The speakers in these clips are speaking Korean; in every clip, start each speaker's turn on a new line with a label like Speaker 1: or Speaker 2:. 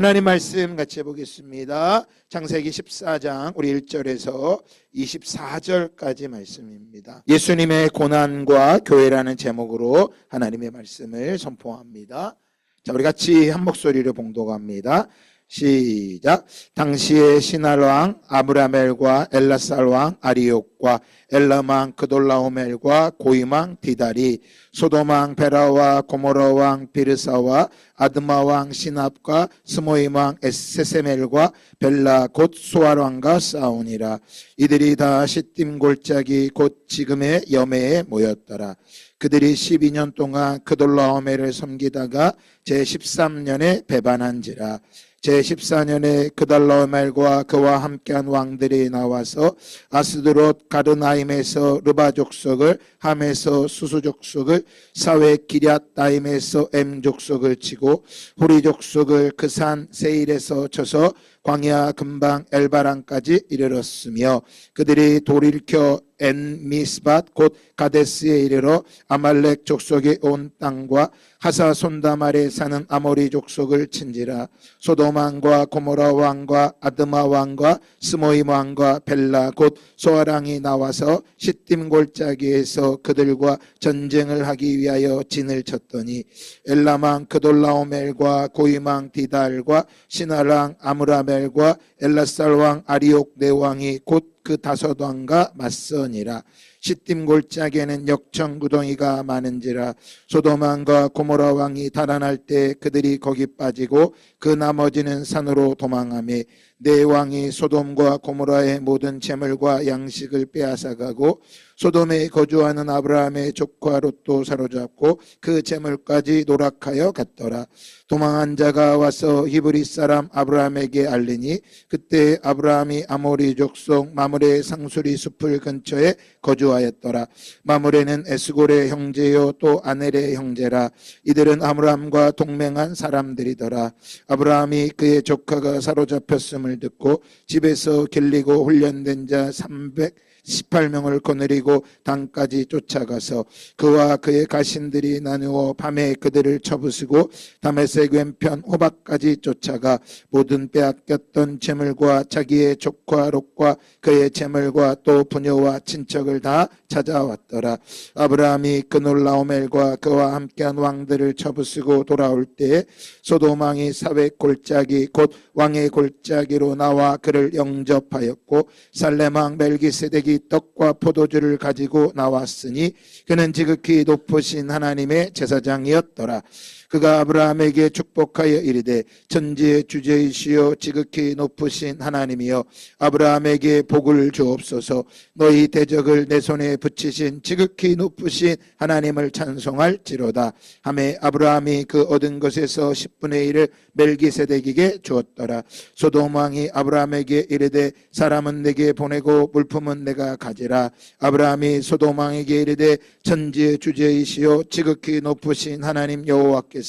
Speaker 1: 하나님 말씀 같이 해보겠습니다. 창세기 14장 우리 1절에서 24절까지 말씀입니다. 예수님의 고난과 교회라는 제목으로 하나님의 말씀을 선포합니다. 자, 우리 같이 한 목소리로 봉독합니다. 시작. 당시의 신할왕 아므라멜과 엘라살왕 아리옥과 엘람왕 그돌라오멜과 고임왕 디달이 소돔왕 베라와 고모라왕 비르사와 아드마왕 시납과 스모임왕 에세세멜과 벨라 곧 소알왕과 싸우니라. 이들이 다 시딤 골짜기 곧 지금의 여매에 모였더라. 그들이 12년 동안 그돌라오멜을 섬기다가 제13년에 배반한지라. 제14년에 그달라오멜과 그와 함께한 왕들이 나와서 아스드롯 가르나임에서 르바 족속을, 함에서 수수 족속을, 사웨 기럇다임에서 엠 족속을 치고 후리 족속을 그 산 세일에서 쳐서 광야 근방 엘바란까지 이르렀으며 그들이 돌일켜 엔미스밭 곧 가데스에 이르러 아말렉 족속이 온 땅과 하사손담 아래 사는 아모리 족속을 친지라. 소돔 왕과 고모라 왕과 아드마 왕과 스모임 왕과 벨라 곧 소아랑이 나와서 시딤 골짜기에서 그들과 전쟁을 하기 위하여 진을 쳤더니 엘람 왕 그돌라오멜과 고임 왕 디달과 신할왕 아므라멜과 엘라살 왕 아리옥 네 왕이 곧 그 다섯 왕과 맞서니라. 시딤 골짜기에는 역청구덩이가 많은지라. 소돔 왕과 고모라 왕이 달아날 때 그들이 거기 빠지고 그 나머지는 산으로 도망하며 네 왕이 소돔과 고모라의 모든 재물과 양식을 빼앗아가고 소돔에 거주하는 아브라함의 조카 롯도 사로잡고 그 재물까지 노락하여 갔더라. 도망한 자가 와서 히브리 사람 아브라함에게 알리니 그때 아브라함이 아모리 족속 마므레 상수리 숲을 근처에 거주하였더라. 마므레는 에스골의 형제요 또 아넬의 형제라. 이들은 아브라함과 동맹한 사람들이더라. 아브라함이 그의 조카가 사로잡혔음을 듣고 집에서 길리고 훈련된 자 318명을 거느리고 단까지 쫓아가서 그와 그의 가신들이 나누어 밤에 그들을 쳐부수고 다메섹 왼편 호박까지 쫓아가 모든 빼앗겼던 재물과 자기의 조카 롯과 그의 재물과 또 부녀와 친척을 다 찾아왔더라. 아브라함이 그놀라오멜과 그와 함께한 왕들을 쳐부수고 돌아올 때에 소돔 왕이 사웨 골짜기 곧 왕의 골짜기로 나와 그를 영접하였고 살렘 왕 멜기세덱이 떡과 포도주를 가지고 나왔으니 그는 지극히 높으신 하나님의 제사장이었더라. 그가 아브라함에게 축복하여 이르되 천지의 주제이시여 지극히 높으신 하나님이여 아브라함에게 복을 주옵소서. 너희 대적을 내 손에 붙이신 지극히 높으신 하나님을 찬송할지로다 하매 아브라함이 그 얻은 것에서 10분의 1을 멜기세덱에게 주었더라. 소돔 왕이 아브라함에게 이르되 사람은 내게 보내고 물품은 내가 가지라. 아브라함이 소돔 왕에게 이르되 천지의 주제이시여 지극히 높으신 하나님 여호와께서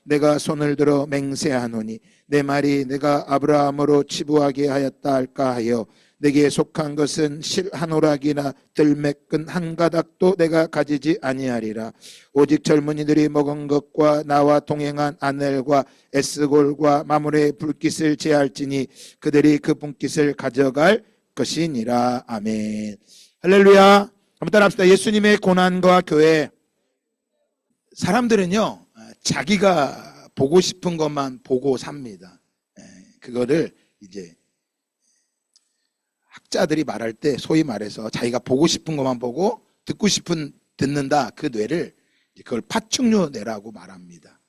Speaker 1: 내가 손을 들어 맹세하노니 내 말이 내가 아브라함으로 치부하게 하였다 할까 하여 내게 속한 것은 실 한 오락이나 들매끈 한 가닥도 내가 가지지 아니하리라. 오직 젊은이들이 먹은 것과 나와 동행한 아넬과 에스골과 마므레의 불깃을 제할지니 그들이 그 분깃을 가져갈 것이니라. 아멘. 할렐루야. 한번 따라합시다. 예수님의 고난과 교회. 사람들은요 자기가 보고 싶은 것만 보고 삽니다. 그거를 이제 학자들이 말할 때 소위 말해서 자기가 보고 싶은 것만 보고 듣고 싶은 듣는다. 그 뇌를 그걸 파충류 뇌라고 말합니다.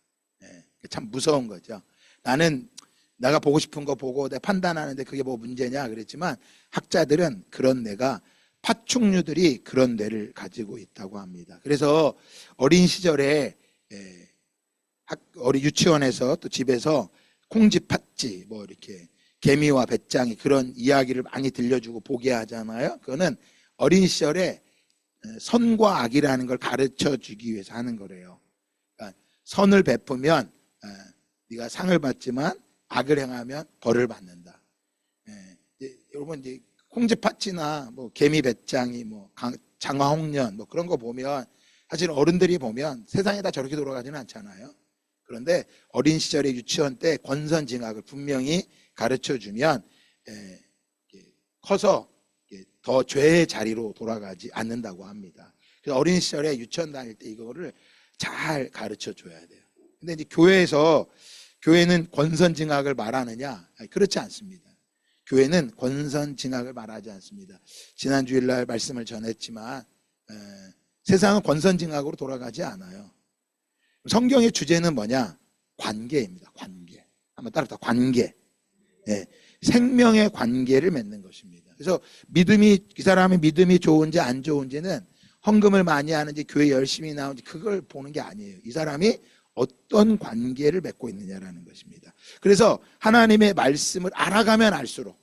Speaker 1: 참 무서운 거죠. 나는 내가 보고 싶은 거 보고 내가 판단하는데 그게 뭐 문제냐 그랬지만 학자들은 그런 뇌가 파충류들이 그런 뇌를 가지고 있다고 합니다. 그래서 어린 시절에 유치원에서 또 집에서 콩쥐 팥쥐 뭐 이렇게 개미와 배짱이 그런 이야기를 많이 들려주고 보게 하잖아요. 그거는 어린 시절에 선과 악이라는 걸 가르쳐 주기 위해서 하는 거래요. 그러니까 선을 베푸면 네가 상을 받지만 악을 행하면 벌을 받는다. 여러분 이제 콩쥐 팥쥐나 뭐 개미 배짱이 뭐 장화홍련 뭐 그런 거 보면 사실 어른들이 보면 세상이 다 저렇게 돌아가지는 않잖아요. 그런데 어린 시절에 유치원 때 권선징악을 분명히 가르쳐주면 커서 더 죄의 자리로 돌아가지 않는다고 합니다. 그래서 어린 시절에 유치원 다닐 때 이거를 잘 가르쳐줘야 돼요. 근데 이제 교회는 권선징악을 말하느냐? 아니, 그렇지 않습니다. 교회는 권선징악을 말하지 않습니다. 지난 주일날 말씀을 전했지만 세상은 권선징악으로 돌아가지 않아요. 성경의 주제는 뭐냐? 관계입니다. 관계. 한번 따라서 관계. 생명의 관계를 맺는 것입니다. 그래서 이 사람의 믿음이 좋은지 안 좋은지는 헌금을 많이 하는지 교회 열심히 나오는지 그걸 보는 게 아니에요. 이 사람이 어떤 관계를 맺고 있느냐라는 것입니다. 그래서 하나님의 말씀을 알아갈수록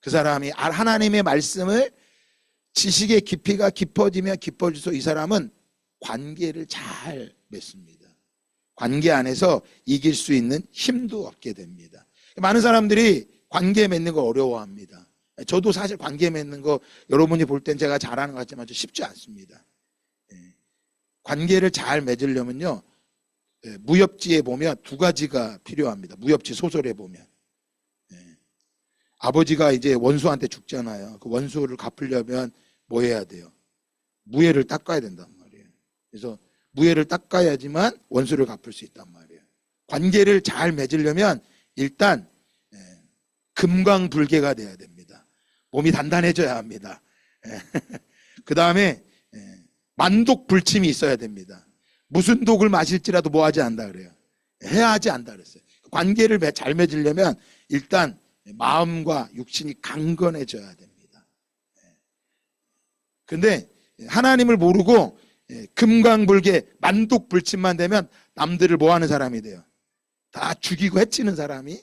Speaker 1: 그 사람이 하나님의 말씀을 지식의 깊이가 깊어지면 깊어질수록 이 사람은 관계를 잘 맺습니다. 관계 안에서 이길 수 있는 힘도 얻게 됩니다. 많은 사람들이 관계 맺는 거 어려워합니다. 저도 사실 관계 맺는 거 여러분이 볼 땐 제가 잘하는 것 같지만 좀 쉽지 않습니다. 관계를 잘 맺으려면요, 무협지에 보면 두 가지가 필요합니다. 무협지 소설에 보면 아버지가 이제 원수한테 죽잖아요. 그 원수를 갚으려면 뭐 해야 돼요? 무예를 닦아야 된단 말이에요. 그래서 무예를 닦아야지만 원수를 갚을 수 있단 말이에요. 관계를 잘 맺으려면 일단 금강불개가 돼야 됩니다. 몸이 단단해져야 합니다. 그 다음에 만독불침이 있어야 됩니다. 무슨 독을 마실지라도 뭐 하지 않다 그래요. 해야 하지 않다 그랬어요. 관계를 잘 맺으려면 일단 마음과 육신이 강건해져야 됩니다. 그런데 하나님을 모르고 금강불개 만독불침만 되면 남들을 뭐 하는 사람이 돼요? 다 죽이고 해치는 사람이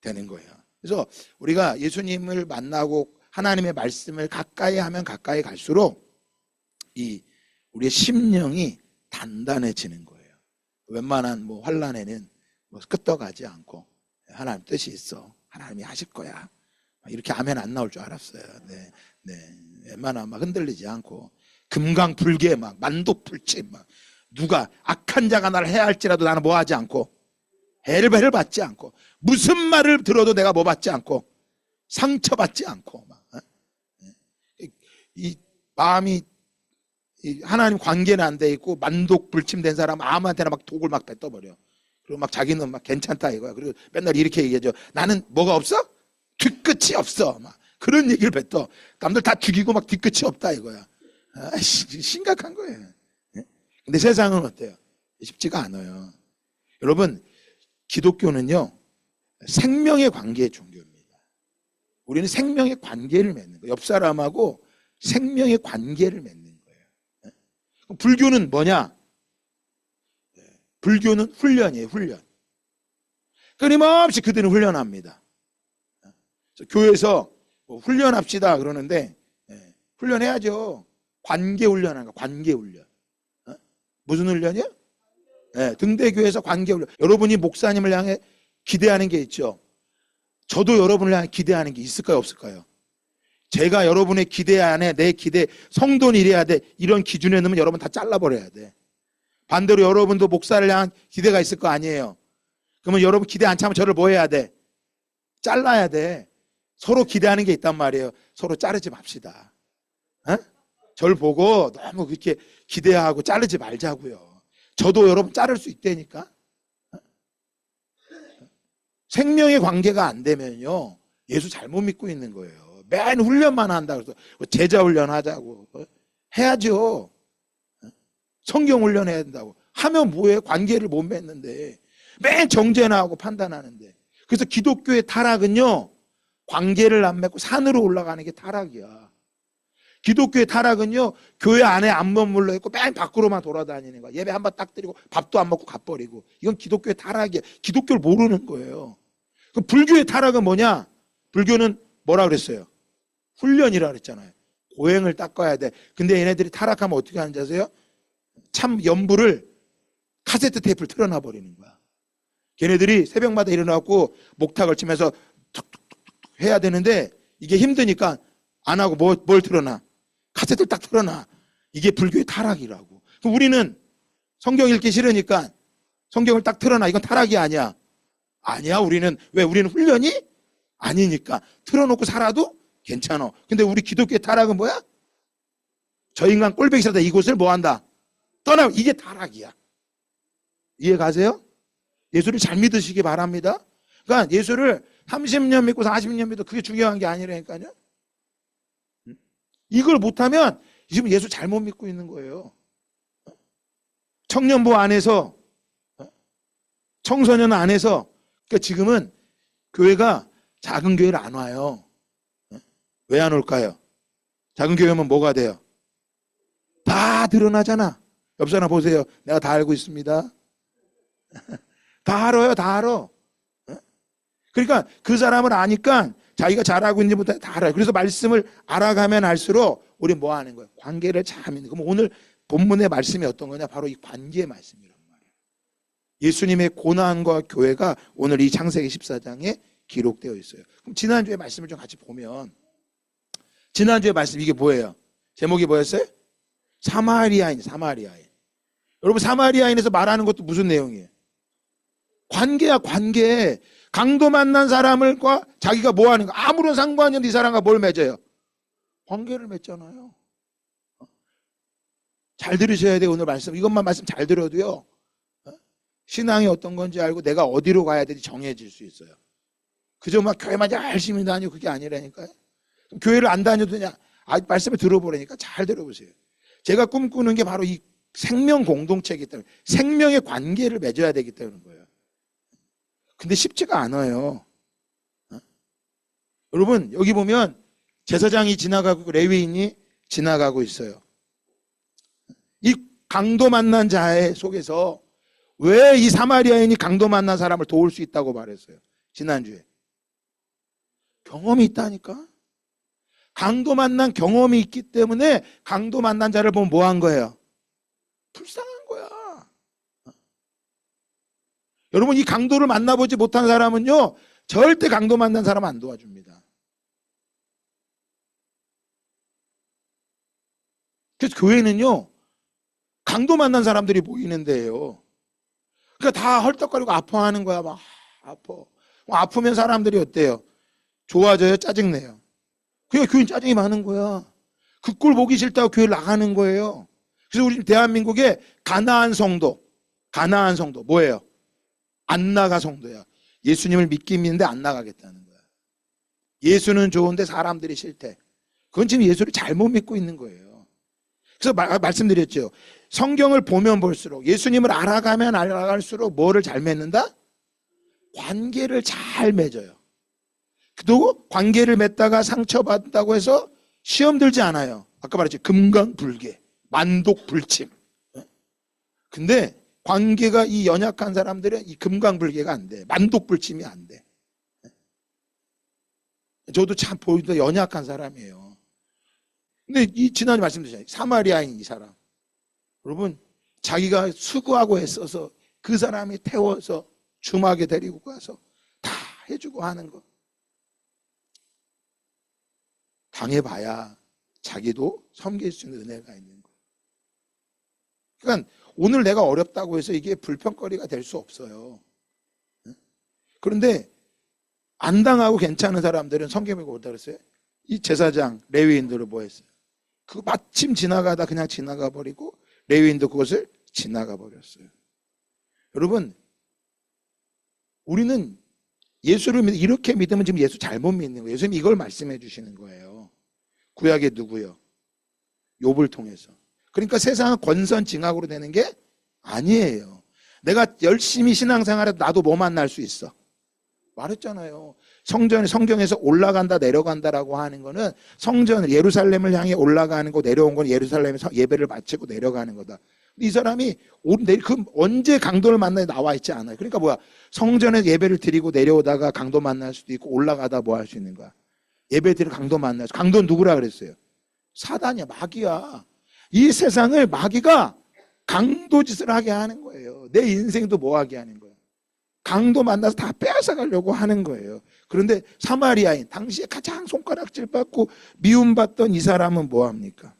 Speaker 1: 되는 거예요. 그래서 우리가 예수님을 만나고 하나님의 말씀을 가까이 하면 가까이 갈수록 우리의 심령이 단단해지는 거예요. 웬만한 환난에는 끄떡하지 않고 하나님 뜻이 있어. 하나님이 하실 거야. 이렇게 아멘 안 나올 줄 알았어요. 웬만하면 흔들리지 않고 금강불개 만독불침 누가 악한 자가 나를 해야 할지라도 나는 뭐 하지 않고 해를 받지 않고 무슨 말을 들어도 내가 뭐 받지 않고 상처받지 않고 이 마음이 하나님 관계는 안 돼 있고 만독불침된 사람 아무한테나 독을 뱉어버려. 그리고 자기는 괜찮다 이거야. 그리고 맨날 이렇게 얘기하죠. 나는 뭐가 없어? 뒤끝이 없어. 그런 얘기를 뱉어. 남들 다 죽이고 뒤끝이 없다 이거야. 심각한 거예요. 근데 세상은 어때요? 쉽지가 않아요. 여러분, 기독교는요 생명의 관계의 종교입니다. 우리는 생명의 관계를 맺는 거예요. 옆 사람하고 생명의 관계를 맺는 거예요. 불교는 뭐냐? 불교는 훈련이에요. 훈련. 끊임없이 그들은 훈련합니다. 교회에서 훈련합시다 그러는데 훈련해야죠. 관계 훈련하는 거. 관계 훈련. 무슨 훈련이요? 등대교회에서 관계 훈련. 여러분이 목사님을 향해 기대하는 게 있죠. 저도 여러분을 향해 기대하는 게 있을까요? 없을까요? 제가 여러분의 기대 안에 내 기대, 성도는 이래야 돼. 이런 기준에 넣으면 여러분 다 잘라버려야 돼. 반대로 여러분도 목사를 향한 기대가 있을 거 아니에요. 그러면 여러분 기대 안 차면 저를 뭐 해야 돼? 잘라야 돼. 서로 기대하는 게 있단 말이에요. 서로 자르지 맙시다. 저를 보고 너무 그렇게 기대하고 자르지 말자고요. 저도 여러분 자를 수 있다니까. 생명의 관계가 안 되면요 예수 잘못 믿고 있는 거예요. 맨 훈련만 한다 그래서 제자 훈련 하자고 해야죠. 성경 훈련해야 된다고 하면 뭐해? 관계를 못 맺는데 맨 정죄나 하고 판단하는데. 그래서 기독교의 타락은요 관계를 안 맺고 산으로 올라가는 게 타락이야. 기독교의 타락은요 교회 안에 안 머물러 있고 맨 밖으로만 돌아다니는 거야. 예배 한번 딱 드리고 밥도 안 먹고 가버리고. 이건 기독교의 타락이야. 기독교를 모르는 거예요. 그럼 불교의 타락은 뭐냐? 불교는 뭐라 그랬어요? 훈련이라 그랬잖아요. 고행을 닦아야 돼. 근데 얘네들이 타락하면 어떻게 하는지 아세요? 참 연부를 카세트 테이프를 틀어놔 버리는 거야. 걔네들이 새벽마다 일어나고 목탁 걸치면서 툭툭툭툭 해야 되는데 이게 힘드니까 안 하고 뭘 틀어놔? 카세트를 딱 틀어놔. 이게 불교의 타락이라고. 그럼 우리는 성경 읽기 싫으니까 성경을 딱 틀어놔. 이건 타락이 아니야. 아니야. 우리는 왜? 우리는 훈련이 아니니까. 틀어놓고 살아도 괜찮아. 근데 우리 기독교의 타락은 뭐야? 저 인간 꼴보기 싫다. 이곳을 뭐한다? 떠나. 이게 타락이야. 이해 가세요? 예수를 잘 믿으시기 바랍니다. 그러니까 예수를 30년 믿고 40년 믿고 그게 중요한 게 아니라니까요. 이걸 못하면 지금 예수 잘못 믿고 있는 거예요. 청년부 안에서, 청소년 안에서, 그러니까 지금은 교회가 작은 교회를 안 와요. 왜 안 올까요? 작은 교회 오면 뭐가 돼요? 다 드러나잖아. 옆 사람 보세요. 내가 다 알고 있습니다. 다 알아요. 다 알아. 그러니까 그 사람을 아니까 자기가 잘하고 있는지부터 다 알아요. 그래서 말씀을 알아가면 알수록 우리 뭐 하는 거예요? 관계를 잘 믿는. 그럼 오늘 본문의 말씀이 어떤 거냐? 바로 이 관계의 말씀이란 말이에요. 예수님의 고난과 교회가 오늘 이 창세기 14장에 기록되어 있어요. 그럼 지난주에 말씀을 좀 같이 보면, 지난주에 말씀 이게 뭐예요? 제목이 뭐였어요? 사마리아인. 여러분, 사마리아인에서 말하는 것도 무슨 내용이에요? 관계야, 관계. 강도 만난 사람과 자기가 뭐 하는 거? 아무런 상관이 없는 이 사람과 뭘 맺어요? 관계를 맺잖아요. 잘 들으셔야 돼요, 오늘 말씀. 이것만 말씀 잘 들어도요, 신앙이 어떤 건지 알고 내가 어디로 가야 될지 정해질 수 있어요. 그저 막 교회만 열심히 다니고 그게 아니라니까요. 교회를 안 다녀도 그냥 말씀을 들어보라니까. 잘 들어보세요. 제가 꿈꾸는 게 바로 이 생명 공동체이기 때문에, 생명의 관계를 맺어야 되기 때문인 거예요. 근데 쉽지가 않아요. 여러분, 여기 보면 제사장이 지나가고 레위인이 지나가고 있어요. 이 강도 만난 자의 속에서 왜 이 사마리아인이 강도 만난 사람을 도울 수 있다고 말했어요? 지난주에. 경험이 있다니까. 강도 만난 경험이 있기 때문에 강도 만난 자를 보면 뭐 한 거예요? 불쌍한 거야. 여러분, 이 강도를 만나보지 못한 사람은요, 절대 강도 만난 사람 안 도와줍니다. 그래서 교회는요, 강도 만난 사람들이 모이는 데예요. 그러니까 다 헐떡거리고 아파하는 거야. 막 아파. 아프면 사람들이 어때요? 좋아져요? 짜증내요? 그러니까 교인 짜증이 많은 거야. 그 꼴 보기 싫다고 교회를 나가는 거예요. 그래서 우리 대한민국의 가나안 성도 뭐예요? 안 나가 성도야. 예수님을 믿긴 믿는데 안 나가겠다는 거야. 예수는 좋은데 사람들이 싫대. 그건 지금 예수를 잘못 믿고 있는 거예요. 그래서 말씀드렸죠. 성경을 보면 볼수록, 예수님을 알아가면 알아갈수록 뭐를 잘 맺는다? 관계를 잘 맺어요. 또 관계를 맺다가 상처받는다고 해서 시험 들지 않아요. 아까 말했죠. 금강불개, 만독불침. 근데 관계가 이 연약한 사람들은 이 금강불개가 안 돼. 만독불침이 안 돼. 저도 참 보이도 연약한 사람이에요. 근데 이 지난주에 말씀드렸잖아요. 사마리아인 이 사람. 여러분, 자기가 수고하고 애써서 그 사람이 태워서 주막에 데리고 가서 다 해주고 하는 거. 당해봐야 자기도 섬길 수 있는 은혜가 있는 거예요. 그러니까 오늘 내가 어렵다고 해서 이게 불평거리가 될 수 없어요. 그런데 안 당하고 괜찮은 사람들은 성경에 뭐라 그랬어요? 이 제사장, 레위인들을 뭐 했어요? 그 마침 지나가다 그냥 지나가 버리고 레위인도 그것을 지나가 버렸어요. 여러분, 우리는 예수를 이렇게 믿으면 지금 예수 잘못 믿는 거예요. 예수님 이걸 말씀해 주시는 거예요. 구약의 누구요? 욥을 통해서. 그러니까 세상은 권선징악으로 되는 게 아니에요. 내가 열심히 신앙생활해도 나도 뭐 만날 수 있어? 말했잖아요. 성경에서 올라간다 내려간다라고 하는 거는 성전 예루살렘을 향해 올라가는 거, 내려온 건 예루살렘에서 예배를 마치고 내려가는 거다. 이 사람이 언제 강도를 만나에 나와 있지 않아요. 그러니까 뭐야? 성전에 예배를 드리고 내려오다가 강도 만날 수도 있고 올라가다 뭐 할 수 있는 거야? 예배 드리고 강도 만날 수. 강도는 누구라 그랬어요? 사단이야, 마귀야. 이 세상을 마귀가 강도 짓을 하게 하는 거예요. 내 인생도 뭐 하게 하는 거예요? 강도 만나서 다 빼앗아 가려고 하는 거예요. 그런데 사마리아인, 당시에 가장 손가락질 받고 미움받던 이 사람은 뭐 합니까?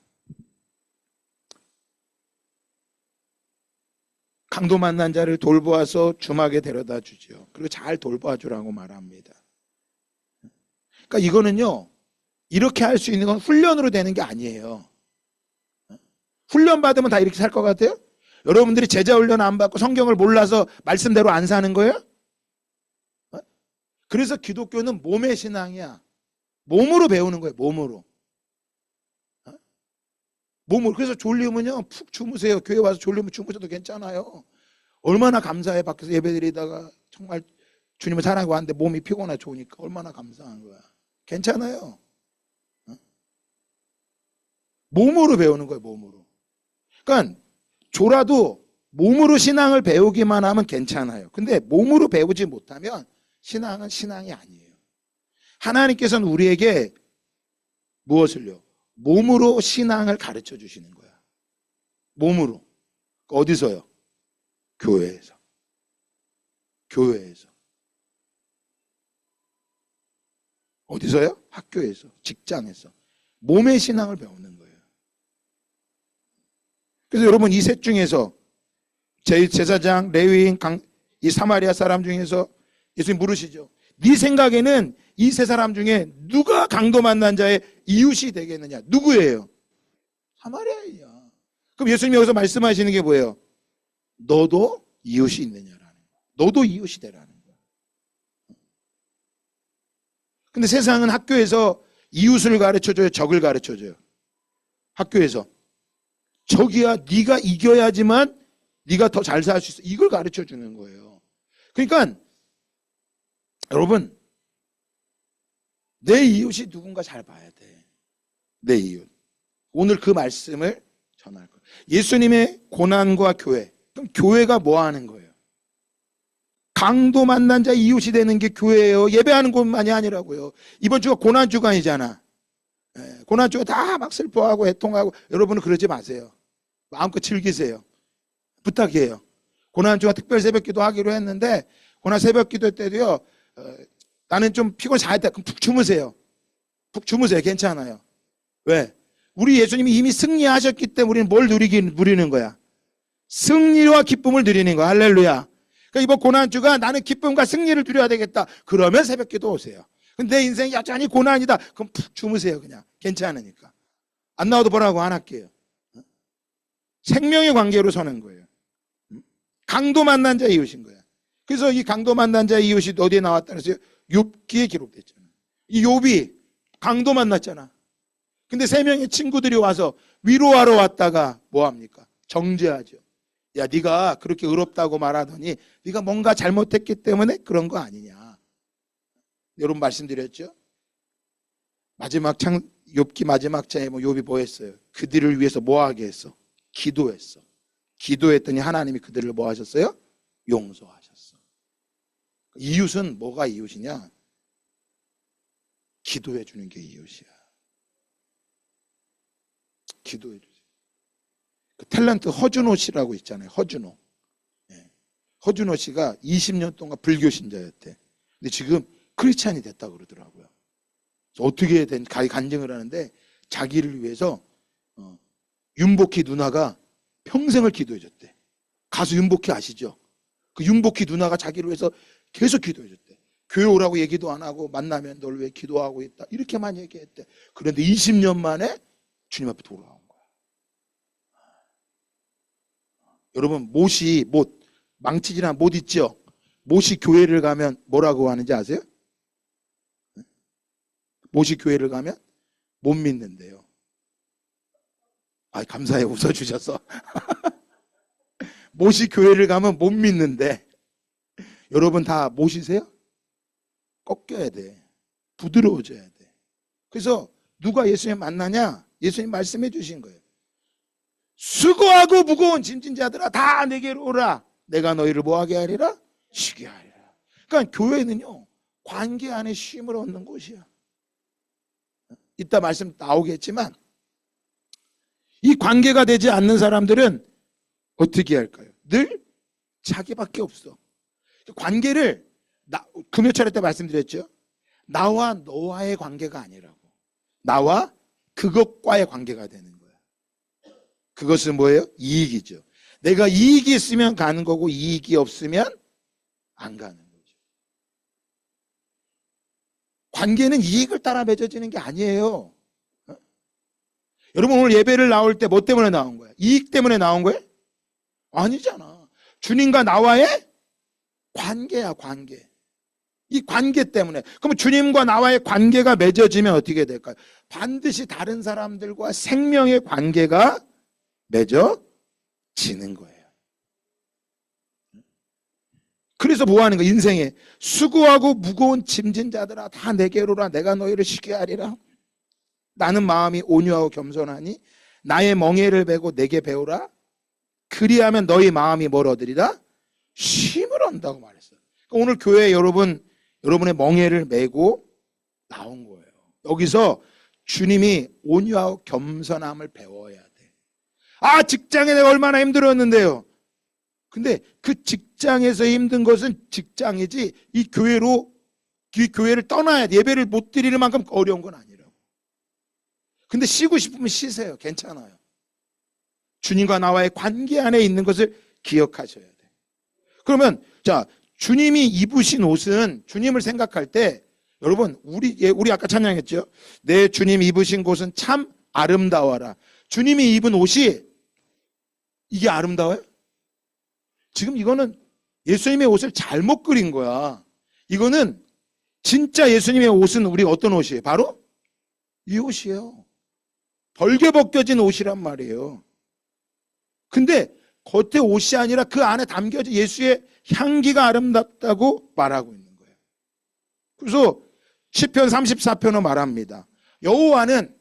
Speaker 1: 강도 만난 자를 돌보아서 주막에 데려다 주죠. 그리고 잘 돌봐주라고 말합니다. 그러니까 이거는요, 이렇게 할 수 있는 건 훈련으로 되는 게 아니에요. 훈련 받으면 다 이렇게 살 것 같아요? 여러분들이 제자 훈련 안 받고 성경을 몰라서 말씀대로 안 사는 거예요? 그래서 기독교는 몸의 신앙이야. 몸으로 배우는 거예요. 몸으로. 몸으로. 그래서 졸리면요 푹 주무세요. 교회 와서 졸리면 주무셔도 괜찮아요. 얼마나 감사해. 밖에서 예배드리다가 정말 주님을 사랑하고 왔는데 몸이 피곤해 좋으니까 얼마나 감사한 거야. 괜찮아요. 몸으로 배우는 거예요. 몸으로. 그러니까 졸아도 몸으로 신앙을 배우기만 하면 괜찮아요. 근데 몸으로 배우지 못하면 신앙은 신앙이 아니에요. 하나님께서는 우리에게 무엇을요? 몸으로 신앙을 가르쳐 주시는 거야. 몸으로. 어디서요? 교회에서. 교회에서. 어디서요? 학교에서, 직장에서. 몸의 신앙을 배우는 거예요. 그래서 여러분 이 셋 중에서 제사장, 레위인, 이 사마리아 사람 중에서 예수님 물으시죠. 네 생각에는 이 세 사람 중에 누가 강도 만난 자의 이웃이 되겠느냐? 누구예요? 사마리아인이야. 그럼 예수님이 여기서 말씀하시는 게 뭐예요? 너도 이웃이 있느냐라는 거야. 너도 이웃이 되라는 거야. 근데 세상은 학교에서 이웃을 가르쳐줘요? 적을 가르쳐줘요? 학교에서 적이야 네가 이겨야지만 네가 더 잘 살 수 있어. 이걸 가르쳐주는 거예요. 그러니까 여러분 내 이웃이 누군가 잘 봐야 돼. 내 이웃. 오늘 그 말씀을 전할 거예요. 예수님의 고난과 교회. 그럼 교회가 뭐 하는 거예요? 강도 만난 자 이웃이 되는 게 교회예요. 예배하는 곳만이 아니라고요. 이번 주가 고난주간이잖아. 고난주가 다 막 슬퍼하고 애통하고 여러분은 그러지 마세요. 마음껏 즐기세요. 부탁이에요. 고난주가 특별 새벽기도 하기로 했는데 고난 새벽기도 때도요. 나는 좀 피곤 잘했다. 그럼 푹 주무세요. 푹 주무세요. 괜찮아요. 왜? 우리 예수님이 이미 승리하셨기 때문에 우리는 뭘 누리는 거야? 승리와 기쁨을 누리는 거야. 할렐루야. 그러니까 이번 고난주가 나는 기쁨과 승리를 누려야 되겠다. 그러면 새벽기도 오세요. 근데 내 인생이 여전히 고난이다. 그럼 푹 주무세요. 그냥. 괜찮으니까. 안 나와도 뭐라고 안 할게요. 생명의 관계로 서는 거예요. 강도 만난 자 이웃인 거야. 그래서 이 강도 만난 자 이웃이 어디에 나왔다 그랬어요? 욥기에 기록됐잖아. 이 욥이 강도 만났잖아. 근데 세 명의 친구들이 와서 위로하러 왔다가 뭐 합니까? 정죄하죠. 야, 네가 그렇게 의롭다고 말하더니 네가 뭔가 잘못했기 때문에 그런 거 아니냐. 여러분 말씀드렸죠? 마지막 욥기 마지막 장에 욥이 뭐 했어요? 그들을 위해서 뭐 하게 했어? 기도했어. 기도했더니 하나님이 그들을 뭐 하셨어요? 용서하셨어. 이웃은 뭐가 이웃이냐? 기도해 주는 게 이웃이야. 기도해 주세요. 그 탤런트 허준호 씨라고 있잖아요. 허준호. 허준호 씨가 20년 동안 불교 신자였대. 근데 지금 크리스찬이 됐다고 그러더라고요. 어떻게 된 간증을 하는데 자기를 위해서 윤복희 누나가 평생을 기도해 줬대. 가수 윤복희 아시죠? 그 윤복희 누나가 자기를 위해서 계속 기도해 줬대. 교회 오라고 얘기도 안 하고 만나면 널 왜 기도하고 있다 이렇게만 얘기했대. 그런데 20년 만에 주님 앞에 돌아온 거야. 여러분 못 망치질한 못 있죠? 못이 교회를 가면 뭐라고 하는지 아세요? 못이 교회를 가면 못 믿는데요. 아, 감사해 웃어주셔서. 못이 교회를 가면 못 믿는데 여러분 다 못이세요? 꺾여야 돼. 부드러워져야 돼. 그래서 누가 예수님 만나냐? 예수님 말씀해 주신 거예요. 수고하고 무거운 짐진 자들아 다 내게로 오라. 내가 너희를 뭐하게 하리라? 쉬게 하리라. 그러니까 교회는요 관계 안에 쉼을 얻는 곳이야. 이따 말씀 나오겠지만 이 관계가 되지 않는 사람들은 어떻게 할까요? 늘 자기밖에 없어. 관계를 금요 차례 때 말씀드렸죠. 나와 너와의 관계가 아니라고. 나와 그것과의 관계가 되는 거야. 그것은 뭐예요? 이익이죠. 내가 이익이 있으면 가는 거고 이익이 없으면 안 가는 거죠. 관계는 이익을 따라 맺어지는 게 아니에요. 여러분 오늘 예배를 나올 때 뭐 때문에 나온 거야? 이익 때문에 나온 거예요? 아니잖아. 주님과 나와의 관계야, 관계. 이 관계 때문에. 그럼 주님과 나와의 관계가 맺어지면 어떻게 될까요? 반드시 다른 사람들과 생명의 관계가 맺어지는 거예요. 그래서 뭐 하는 거야? 인생에 수고하고 무거운 짐진 자들아 다 내게로 오라. 내가 너희를 쉬게 하리라. 나는 마음이 온유하고 겸손하니 나의 멍에를 메고 내게 배우라. 그리하면 너희 마음이 뭘 얻으리라? 쉼을 얻는다고 말했어요. 오늘 교회에 여러분의 멍에를 메고 나온 거예요. 여기서 주님이 온유하고 겸손함을 배워야 돼. 아, 직장에 내가 얼마나 힘들었는데요. 근데 그 직장에서 힘든 것은 직장이지 이 교회를 떠나야 돼. 예배를 못 드리는 만큼 어려운 건 아니라고. 근데 쉬고 싶으면 쉬세요. 괜찮아요. 주님과 나와의 관계 안에 있는 것을 기억하셔야 돼. 그러면 자, 주님이 입으신 옷은 주님을 생각할 때 여러분 우리 아까 찬양했죠. 내 주님 입으신 곳은 참 아름다워라. 주님이 입은 옷이 이게 아름다워요? 지금 이거는 예수님의 옷을 잘못 그린 거야. 이거는 진짜 예수님의 옷은 우리 어떤 옷이에요? 바로 이 옷이에요. 벌게 벗겨진 옷이란 말이에요. 근데 겉에 옷이 아니라 그 안에 담겨진 예수의 향기가 아름답다고 말하고 있는 거예요. 그래서 시편 34편은 말합니다. 여호와는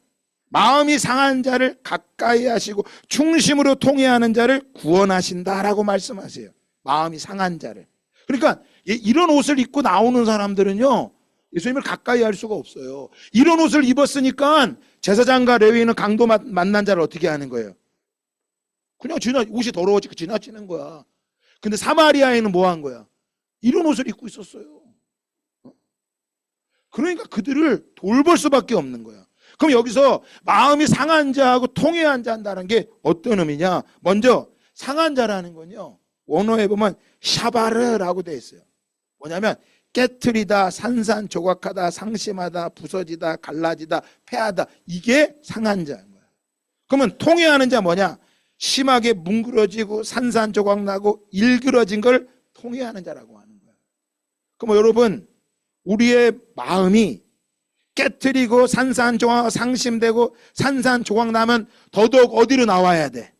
Speaker 1: 마음이 상한 자를 가까이 하시고 중심으로 통회하는 자를 구원하신다라고 말씀하세요. 마음이 상한 자를. 그러니까 이런 옷을 입고 나오는 사람들은요, 예수님을 가까이 할 수가 없어요. 이런 옷을 입었으니까 제사장과 레위인은 강도 만난 자를 어떻게 하는 거예요? 그냥 옷이 더러워지고 지나치는 거야. 근데 사마리아에는 뭐 한 거야? 이런 옷을 입고 있었어요. 그러니까 그들을 돌볼 수밖에 없는 거야. 그럼 여기서 마음이 상한 자하고 통회한 자 한다는 게 어떤 의미냐? 먼저 상한 자라는 건요, 원어에 보면 샤바르라고 되어 있어요. 뭐냐면 깨트리다, 산산조각하다, 상심하다, 부서지다, 갈라지다, 패하다. 이게 상한 자인 거야. 그러면 통회하는 자 뭐냐? 심하게 뭉그러지고 산산조각 나고 일그러진 걸 통회하는 자라고 하는 거야. 그럼 여러분, 우리의 마음이 깨트리고 산산조각 상심되고 산산조각 나면 더더욱 어디로 나와야 돼?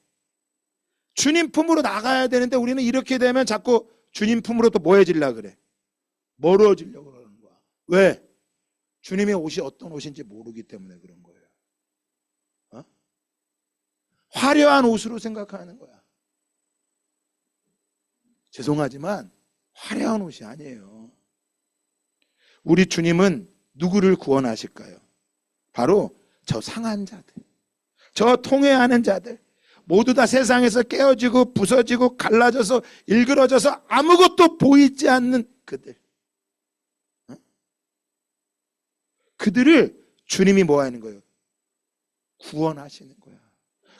Speaker 1: 주님 품으로 나가야 되는데 우리는 이렇게 되면 자꾸 주님 품으로 또 뭐해지려고 그래? 멀어지려고 그러는 거야. 왜? 주님의 옷이 어떤 옷인지 모르기 때문에 그런 거예요. 화려한 옷으로 생각하는 거야. 죄송하지만 화려한 옷이 아니에요. 우리 주님은 누구를 구원하실까요? 바로 저 상한 자들, 저 통회하는 자들, 모두 다 세상에서 깨어지고 부서지고 갈라져서 일그러져서 아무것도 보이지 않는 그들. 그들을 주님이 뭐 하는 거예요? 구원하시는 거야.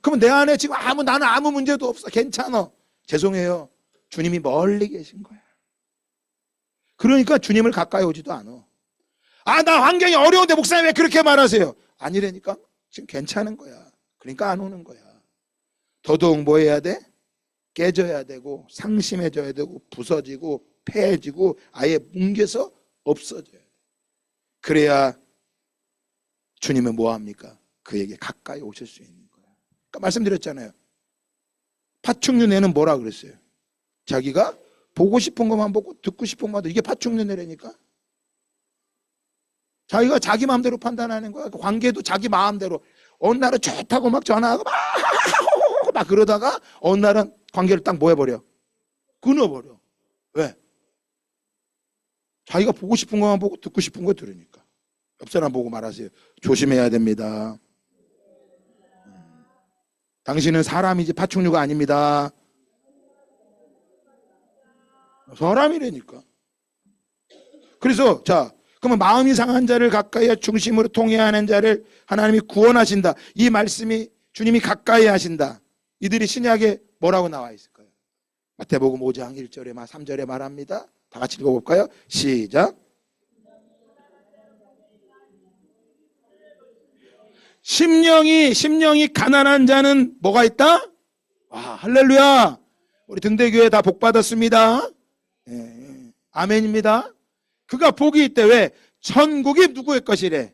Speaker 1: 그러면 내 안에 지금 나는 아무 문제도 없어. 괜찮아. 죄송해요. 주님이 멀리 계신 거야. 그러니까 주님을 가까이 오지도 않아. 아, 나 환경이 어려운데 목사님 왜 그렇게 말하세요? 아니라니까. 지금 괜찮은 거야. 그러니까 안 오는 거야. 더더욱 뭐 해야 돼? 깨져야 되고 상심해져야 되고 부서지고 패해지고 아예 뭉개서 없어져야 돼. 그래야 주님은 뭐 합니까? 그에게 가까이 오실 수 있는 거야. 그러니까 말씀드렸잖아요. 파충류네는 뭐라 그랬어요? 자기가 보고 싶은 것만 보고 듣고 싶은 것만 듣고. 이게 파충류네라니까. 자기가 자기 마음대로 판단하는 거야. 관계도 자기 마음대로. 어느 날은 좋다고 막 전화하고 막 그러다가 어느 날은 관계를 딱 뭐 해버려? 끊어버려. 왜? 자기가 보고 싶은 것만 보고 듣고 싶은 거 들으니까. 옆 사람 보고 말하세요. 조심해야 됩니다. 당신은 사람이지 파충류가 아닙니다. 사람이라니까. 그래서 자, 그러면 마음이 상한 자를 가까이 중심으로 통회하는 자를 하나님이 구원하신다. 이 말씀이 주님이 가까이 하신다. 이들이 신약에 뭐라고 나와 있을까요? 마태복음 5장 1절에 3절에 말합니다. 다 같이 읽어볼까요? 시작. 심령이 가난한 자는 뭐가 있다? 와, 할렐루야. 우리 등대교회 다 복 받았습니다. 예, 아멘입니다. 그가 복이 있대. 왜? 천국이 누구의 것이래?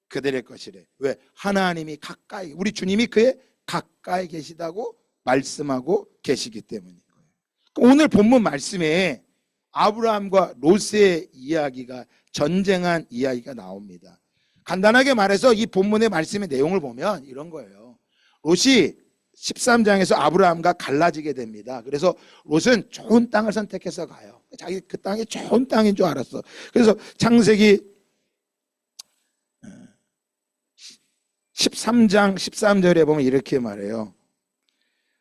Speaker 1: 그들의 것이래. 왜? 하나님이 가까이, 우리 주님이 그의 가까이 계시다고 말씀하고 계시기 때문인 거예요. 오늘 본문 말씀에 아브라함과 롯의 이야기가, 전쟁한 이야기가 나옵니다. 간단하게 말해서 이 본문의 말씀의 내용을 보면 이런 거예요. 롯이 13장에서 아브라함과 갈라지게 됩니다. 그래서 롯은 좋은 땅을 선택해서 가요. 자기 그 땅이 좋은 땅인 줄 알았어. 그래서 창세기 13장 13절에 보면 이렇게 말해요.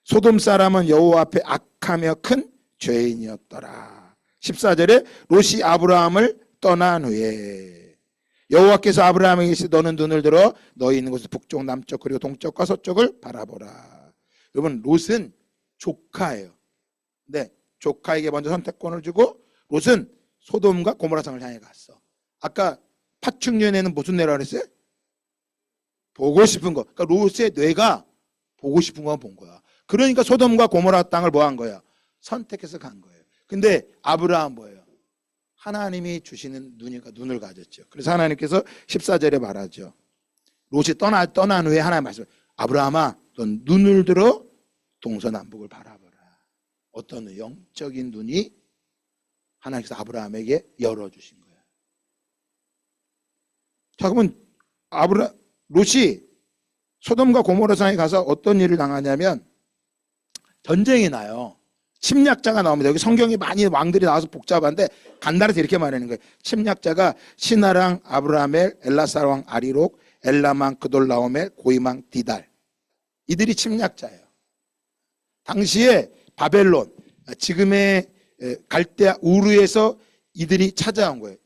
Speaker 1: 소돔 사람은 여호와 앞에 악하며 큰 죄인이었더라. 14절에 롯이 아브라함을 떠난 후에 여호와께서 아브라함에게 이르시되 너는 눈을 들어 너희 있는 곳에서 북쪽 남쪽 그리고 동쪽과 서쪽을 바라보라. 여러분, 롯은 조카예요. 네, 조카에게 먼저 선택권을 주고 롯은 소돔과 고모라성을 향해 갔어. 아까 파충류에는 무슨 뇌라고 그랬어요? 보고 싶은 거. 그러니까 롯의 뇌가 보고 싶은 거 본 거야. 그러니까 소돔과 고모라 땅을 뭐 한 거야? 선택해서 간 거예요. 근데 아브라함 뭐예요? 하나님이 주시는 눈을 가졌죠. 그래서 하나님께서 14절에 말하죠. 롯이 떠난 후에 하나님 말씀, 아브라함아, 넌 눈을 들어 동서남북을 바라보라. 어떤 영적인 눈이 하나님께서 아브라함에게 열어주신 거예요. 자, 그러면 롯이 소돔과 고모라성에 가서 어떤 일을 당하냐면 전쟁이 나요. 침략자가 나옵니다. 여기 성경이 많이 왕들이 나와서 복잡한데 간단해서 이렇게 말하는 거예요. 침략자가 시나랑 아브라멜, 엘라살 왕 아리록, 엘라망 그돌라오멜, 고이망 디달. 이들이 침략자예요. 당시에 바벨론, 지금의 갈대아 우르에서 이들이 찾아온 거예요.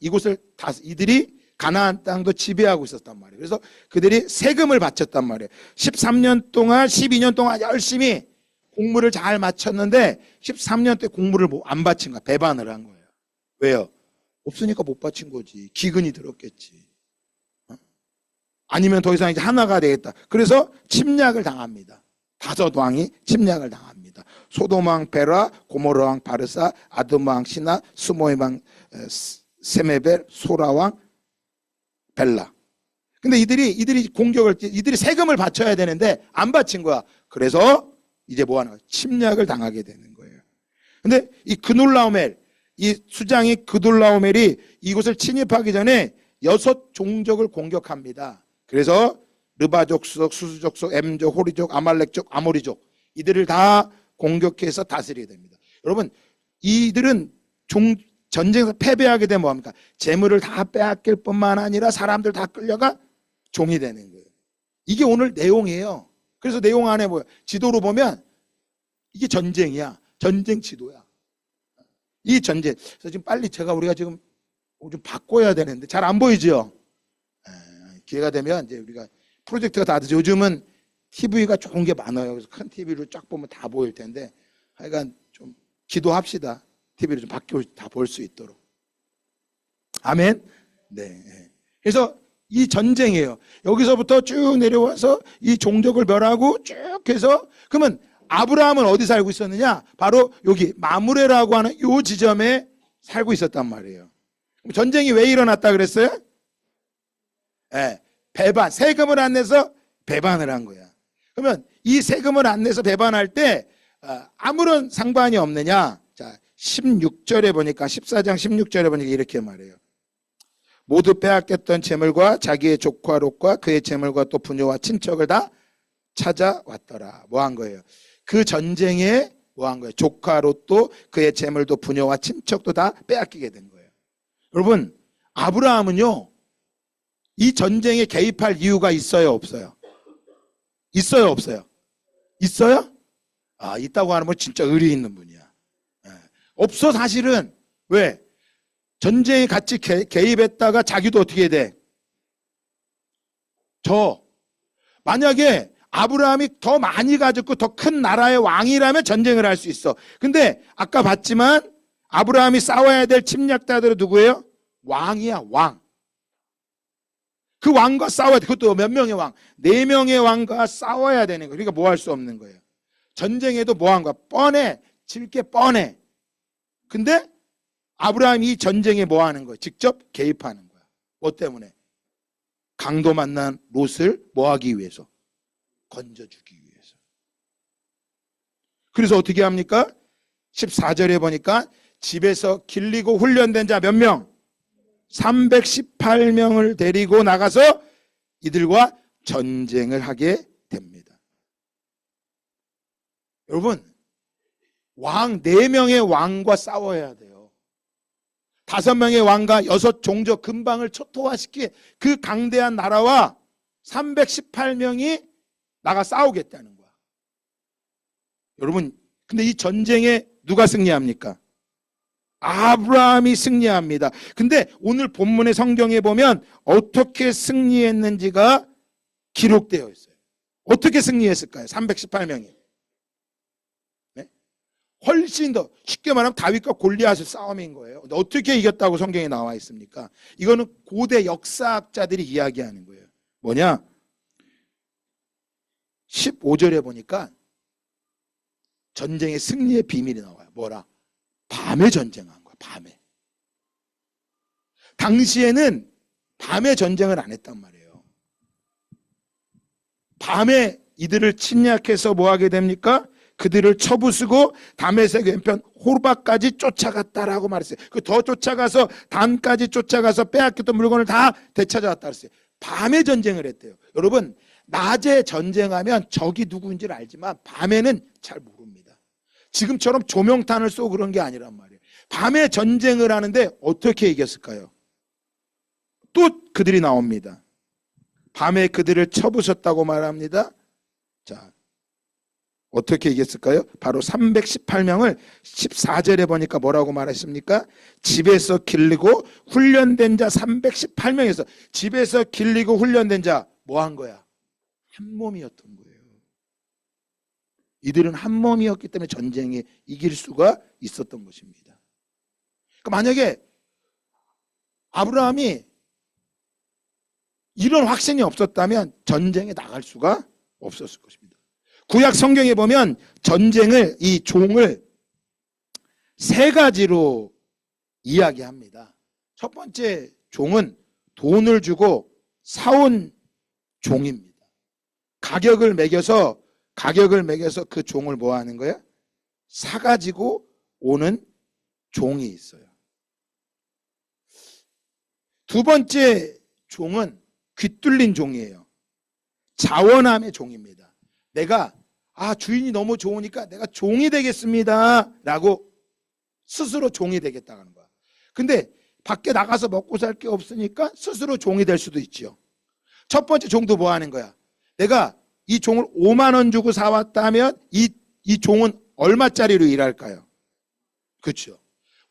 Speaker 1: 이들이 가나안 땅도 지배하고 있었단 말이에요. 그래서 그들이 세금을 바쳤단 말이에요. 13년 동안, 12년 동안 열심히 공물을 잘 마쳤는데 13년 때 공물을 안 바친 거야. 배반을 한 거예요. 왜요? 없으니까 못 바친 거지. 기근이 들었겠지. 아니면 더 이상 이제 하나가 되겠다. 그래서 침략을 당합니다. 5 왕이 침략을 당합니다. 소돔 왕 베라, 고모라 왕 바르사, 아돔 왕 시나, 스모임 왕 세메벨, 소라 왕 벨라. 근데 이들이 이들이 세금을 바쳐야 되는데 안 바친 거야. 그래서 이제 뭐 하는 거야? 침략을 당하게 되는 거예요. 근데 이 그돌라오멜, 이 수장이 그돌라오멜이 이곳을 침입하기 전에 6 종족을 공격합니다. 그래서 르바족속, 수수족속, 엠족, 호리족, 아말렉족, 아모리족 이들을 다 공격해서 다스리게 됩니다. 여러분, 이들은 전쟁에서 패배하게 되면 뭐합니까? 재물을 다 빼앗길 뿐만 아니라 사람들 다 끌려가 종이 되는 거예요. 이게 오늘 내용이에요. 그래서 내용 안에 뭐야? 지도로 보면 이게 전쟁이야. 전쟁 지도야. 이 전쟁. 그래서 지금 빨리 우리가 지금 좀 바꿔야 되는데 잘 안 보이죠? 기회가 되면 이제 우리가 프로젝트가 다 되죠. 요즘은 TV가 좋은 게 많아요. 그래서 큰 TV로 쫙 보면 다 보일 텐데 하여간 좀 기도합시다. TV를 좀 바뀌어 다 볼 수 있도록. 아멘. 네. 그래서 이 전쟁이에요. 여기서부터 쭉 내려와서 이 종족을 멸하고 쭉 해서 그러면 아브라함은 어디 살고 있었느냐? 바로 여기 마므레라고 하는 이 지점에 살고 있었단 말이에요. 전쟁이 왜 일어났다 그랬어요? 네, 배반, 세금을 안 내서 배반을 한 거야. 그러면 이 세금을 안 내서 배반할 때 아무런 상관이 없느냐? 자, 16절에 보니까 14장 16절에 보니까 이렇게 말해요. 모두 빼앗겼던 재물과 자기의 조카 롯과 그의 재물과 또 부녀와 친척을 다 찾아왔더라. 뭐 한 거예요? 그 전쟁에 뭐 한 거예요? 조카 롯도 그의 재물도 부녀와 친척도 다 빼앗기게 된 거예요. 여러분, 아브라함은요 이 전쟁에 개입할 이유가 있어요, 없어요? 있어요, 없어요? 있어요? 아, 있다고 하는 분 진짜 의리 있는 분이야. 없어 사실은. 왜? 전쟁에 같이 개입했다가 자기도 어떻게 돼? 만약에 아브라함이 더 많이 가졌고 더 큰 나라의 왕이라면 전쟁을 할 수 있어. 근데 아까 봤지만 아브라함이 싸워야 될 침략자들은 누구예요? 왕이야, 왕. 그 왕과 싸워야 돼. 그것도 몇 명의 왕? 4명의 왕과 싸워야 되는 거예요. 그러니까 뭐 할 수 없는 거예요. 전쟁에도 뭐 한 거야? 뻔해. 질 게 뻔해. 근데 아브라함이 이 전쟁에 뭐 하는 거예요? 직접 개입하는 거야. 뭐 때문에? 강도 만난 롯을 뭐 하기 위해서? 건져주기 위해서. 그래서 어떻게 합니까? 14절에 보니까 집에서 길리고 훈련된 자 몇 명? 318명을 데리고 나가서 이들과 전쟁을 하게 됩니다. 여러분, 왕 4명의 왕과 싸워야 돼요. 5명의 왕과 6 종족 근방을 초토화시키 그 강대한 나라와 318명이 나가 싸우겠다는 거야. 여러분, 근데 이 전쟁에 누가 승리합니까? 아브라함이 승리합니다. 근데 오늘 본문의 성경에 보면 어떻게 승리했는지가 기록되어 있어요. 어떻게 승리했을까요? 318명이. 네? 훨씬 더 쉽게 말하면 다윗과 골리앗의 싸움인 거예요. 어떻게 이겼다고 성경에 나와 있습니까? 이거는 고대 역사학자들이 이야기하는 거예요. 뭐냐? 15절에 보니까 전쟁의 승리의 비밀이 나와요. 뭐라? 밤에 전쟁한 거야. 밤에. 당시에는 밤에 전쟁을 안 했단 말이에요. 밤에 이들을 침략해서 뭐 하게 됩니까? 그들을 쳐부수고 다메섹 왼편 호르바까지 쫓아갔다라고 말했어요. 그 더 쫓아가서 단까지 쫓아가서 빼앗겼던 물건을 다 되찾아왔다 그랬어요. 밤에 전쟁을 했대요. 여러분, 낮에 전쟁하면 적이 누구인지를 알지만 밤에는 잘 모릅니다. 지금처럼 조명탄을 쏘고 그런 게 아니란 말이에요. 밤에 전쟁을 하는데 어떻게 이겼을까요? 또 그들이 나옵니다. 밤에 그들을 쳐부셨다고 말합니다. 자, 어떻게 이겼을까요? 바로 318명을 14절에 보니까 뭐라고 말했습니까? 집에서 길리고 훈련된 자 318명에서 집에서 길리고 훈련된 자 뭐 한 거야? 한 몸이었던 거예요. 이들은 한 몸이었기 때문에 전쟁에 이길 수가 있었던 것입니다. 그러니까 만약에 아브라함이 이런 확신이 없었다면 전쟁에 나갈 수가 없었을 것입니다. 구약 성경에 보면 전쟁을, 이 종을 3가지로 이야기합니다. 첫 번째 종은 돈을 주고 사온 종입니다. 가격을 매겨서 그 종을 뭐 하는 거야? 사가지고 오는 종이 있어요. 두 번째 종은 귀뚫린 종이에요. 자원함의 종입니다. 내가 주인이 너무 좋으니까 내가 종이 되겠습니다 라고 스스로 종이 되겠다는 거야. 근데 밖에 나가서 먹고 살 게 없으니까 스스로 종이 될 수도 있죠. 첫 번째 종도 뭐 하는 거야? 내가 이 종을 5만 원 주고 사왔다면 이 종은 얼마짜리로 일할까요? 그렇죠.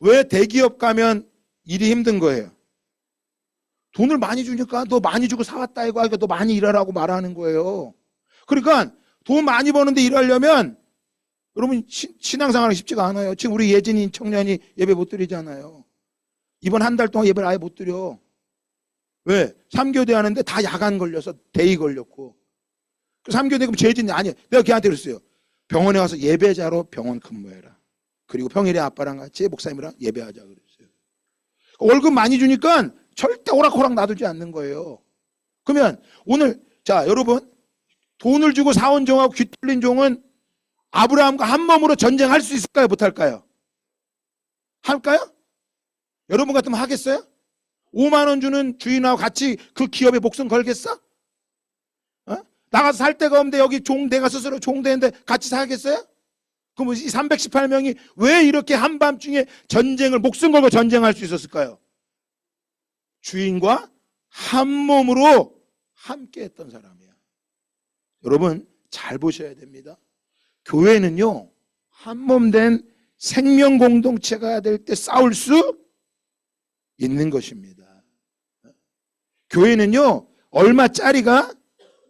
Speaker 1: 왜 대기업 가면 일이 힘든 거예요? 돈을 많이 주니까 너 많이 주고 사왔다 이거 하니까 너 많이 일하라고 말하는 거예요. 그러니까 돈 많이 버는데 일하려면 여러분 신앙생활이 쉽지가 않아요. 지금 우리 예진이 청년이 예배 못 드리잖아요. 이번 한 달 동안 예배를 아예 못 드려. 왜? 3교대 하는데 다 야간 걸려서 데이 걸렸고. 3교대 그럼 재진이 아니에요. 내가 걔한테 그랬어요. 병원에 와서 예배자로 병원 근무해라. 그리고 평일에 아빠랑 같이 목사님이랑 예배하자 그랬어요. 월급 많이 주니까 절대 오락호락 놔두지 않는 거예요. 그러면 오늘 자 여러분 돈을 주고 사온 종하고 귀 뚫린 종은 아브라함과 한 몸으로 전쟁할 수 있을까요? 못할까요? 할까요? 여러분 같으면 하겠어요? 5만 원 주는 주인하고 같이 그 기업에 목숨 걸겠어? 나가서 살 데가 없는데 여기 내가 스스로 종 되는데 같이 살겠어요? 그럼 이 318명이 왜 이렇게 한밤중에 전쟁을 목숨 걸고 전쟁할 수 있었을까요? 주인과 한 몸으로 함께 했던 사람이야. 여러분 잘 보셔야 됩니다. 교회는요 한 몸 된 생명 공동체가 될 때 싸울 수 있는 것입니다. 교회는요 얼마짜리가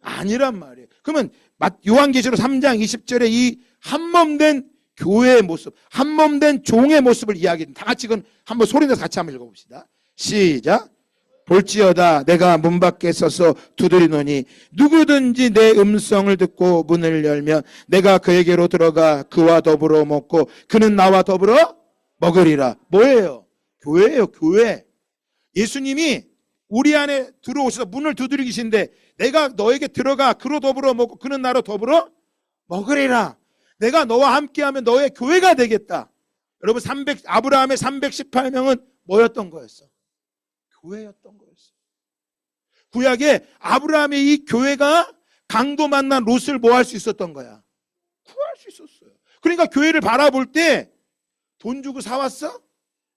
Speaker 1: 아니란 말이에요. 그러면 요한계시록 3장 20절에 이 한몸된 교회의 모습, 한몸된 종의 모습을 이야기합니다. 다 같이 그건 한번 소리내서 같이 한번 읽어봅시다. 시작. 볼지어다 내가 문 밖에 서서 두드리노니 누구든지 내 음성을 듣고 문을 열면 내가 그에게로 들어가 그와 더불어 먹고 그는 나와 더불어 먹으리라. 뭐예요? 교회예요. 교회. 예수님이 우리 안에 들어오셔서 문을 두드리시는데 내가 너에게 들어가 그로 더불어 먹고 그는 나로 더불어 먹으리라. 내가 너와 함께하면 너의 교회가 되겠다. 여러분 아브라함의 318명은 뭐였던 거였어? 교회였던 거였어. 구약에 아브라함의 이 교회가 강도 만난 롯을 뭐 할 수 있었던 거야? 구할 수 있었어요. 그러니까 교회를 바라볼 때 돈 주고 사왔어?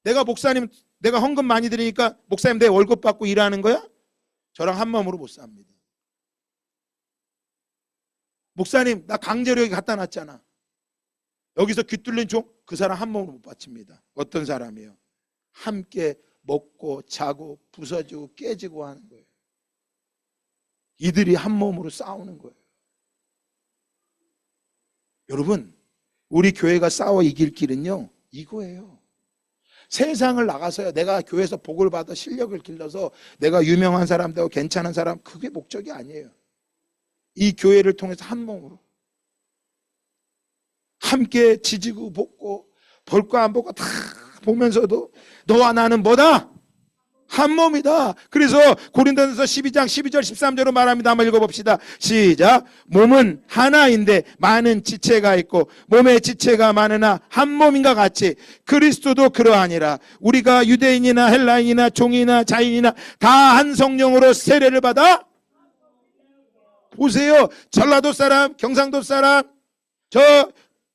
Speaker 1: 내가 헌금 많이 드리니까 목사님 내 월급 받고 일하는 거야? 저랑 한 마음으로 못 삽니다. 목사님 나 강제로 여기 갖다 놨잖아. 여기서 귀 뚫린 종 그 사람 한 마음으로 못 바칩니다. 어떤 사람이에요? 함께 먹고 자고 부서지고 깨지고 하는 거예요. 이들이 한 몸으로 싸우는 거예요. 여러분 우리 교회가 싸워 이길 길은요 이거예요. 세상을 나가서요 내가 교회에서 복을 받아 실력을 길러서 내가 유명한 사람 되고 괜찮은 사람 그게 목적이 아니에요. 이 교회를 통해서 한 몸으로 함께 지지고 볶고 볼 거 안 보고 다 보면서도 너와 나는 뭐다? 한 몸이다. 그래서 고린도전서 12장 12절 13절로 말합니다. 한번 읽어봅시다. 시작. 몸은 하나인데 많은 지체가 있고 몸의 지체가 많으나 한 몸인가 같이 그리스도도 그러하니라. 우리가 유대인이나 헬라인이나 종이나 자인이나 다 한 성령으로 세례를 받아 보세요. 전라도 사람, 경상도 사람, 저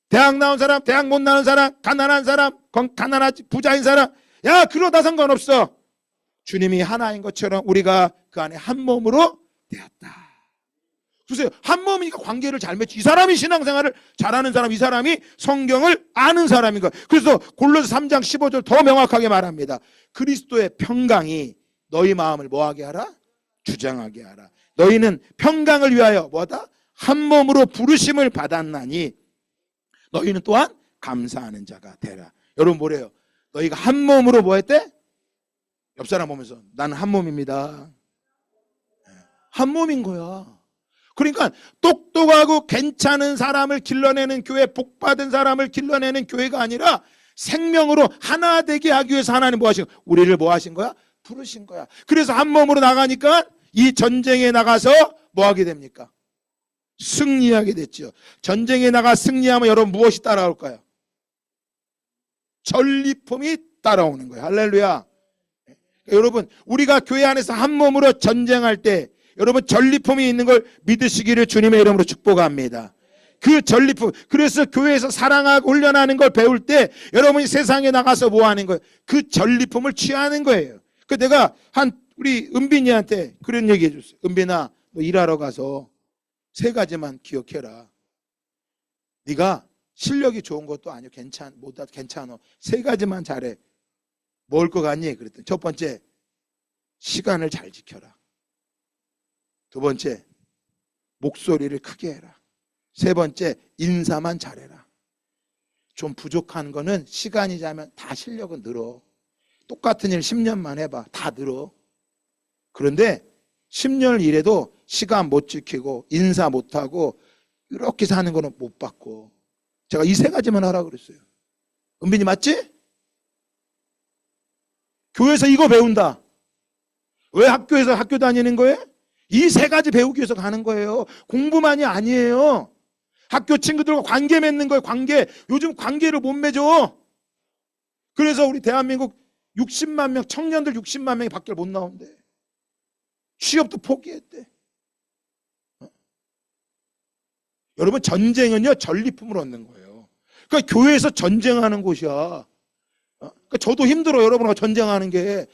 Speaker 1: 대학 나온 사람, 대학 못 나온 사람, 가난한 사람, 가난하지 부자인 사람, 야 그러다 상관없어. 주님이 하나인 것처럼 우리가 그 안에 한 몸으로 되었다. 보세요. 한 몸이니까 관계를 잘 맺지. 이 사람이 신앙생활을 잘하는 사람, 이 사람이 성경을 아는 사람인 거예요. 그래서 골로새 3장 15절 더 명확하게 말합니다. 그리스도의 평강이 너희 마음을 뭐하게 하라? 주장하게 하라. 너희는 평강을 위하여 뭐다? 한 몸으로 부르심을 받았나니 너희는 또한 감사하는 자가 되라. 여러분 뭐래요? 너희가 한 몸으로 뭐 했대? 옆 사람 보면서 나는 한 몸입니다. 한 몸인 거야. 그러니까 똑똑하고 괜찮은 사람을 길러내는 교회, 복받은 사람을 길러내는 교회가 아니라 생명으로 하나 되게 하기 위해서 하나님 뭐 하신 거야? 우리를 뭐 하신 거야? 부르신 거야. 그래서 한 몸으로 나가니까 이 전쟁에 나가서 뭐 하게 됩니까? 승리하게 됐죠. 전쟁에 나가 승리하면 여러분 무엇이 따라올까요? 전리품이 따라오는 거예요. 할렐루야. 여러분 우리가 교회 안에서 한 몸으로 전쟁할 때 여러분 전리품이 있는 걸 믿으시기를 주님의 이름으로 축복합니다. 그 전리품, 그래서 교회에서 사랑하고 훈련하는 걸 배울 때 여러분이 세상에 나가서 뭐 하는 거예요? 그 전리품을 취하는 거예요. 그 내가 우리 은빈이한테 그런 얘기 해줬어요. 은빈아 너 일하러 가서 세 가지만 기억해라. 네가 실력이 좋은 것도 아니고 괜찮아. 세 가지만 잘해. 뭘 것 같니? 그랬더니 첫 번째 시간을 잘 지켜라. 두 번째 목소리를 크게 해라. 세 번째 인사만 잘해라. 좀 부족한 거는 시간이 자면 다 실력은 늘어. 똑같은 일 10년만 해봐. 다 늘어. 그런데 10년 일해도 시간 못 지키고 인사 못하고 이렇게 사는 거는 못 받고. 제가 이 세 가지만 하라 그랬어요. 은빈이 맞지? 교회에서 이거 배운다. 왜 학교에서 학교 다니는 거예요? 이 세 가지 배우기 위해서 가는 거예요. 공부만이 아니에요. 학교 친구들과 관계 맺는 거예요. 관계. 요즘 관계를 못 맺어. 그래서 우리 대한민국 60만 명, 청년들 60만 명이 밖에 못 나온대. 취업도 포기했대. 여러분 전쟁은요 전리품을 얻는 거예요. 그러니까 교회에서 전쟁하는 곳이야. 그러니까 저도 힘들어요. 여러분과 전쟁하는 게.